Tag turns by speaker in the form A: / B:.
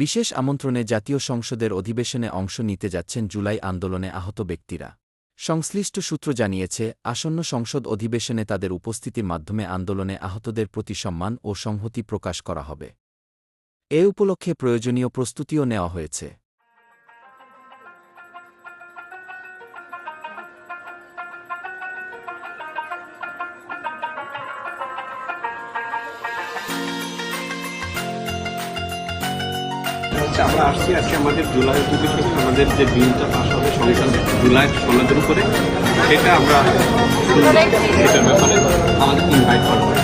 A: বিশেষ আমন্ত্রণে জাতীয় সংসদের অধিবেশনে অংশ নিতে যাচ্ছেন জুলাই আন্দোলনে আহত ব্যক্তিরা। সংশ্লিষ্ট সূত্র জানিয়েছে, আসন্ন সংসদ অধিবেশনে তাদের উপস্থিতির মাধ্যমে আন্দোলনে আহতদের প্রতি সম্মান ও সংহতি প্রকাশ করা হবে। এ উপলক্ষে প্রয়োজনীয় প্রস্তুতিও নেওয়া হয়েছে।
B: আমরা আসছি আজকে আমাদের জুলাই অধিবেশনে আমাদের যে বিলটা পাস হবে সংসদে জুলাই সনদের উপরে, সেটা আমরা সেটার ব্যাপারে আমাদের ইনভাইট করা হয়।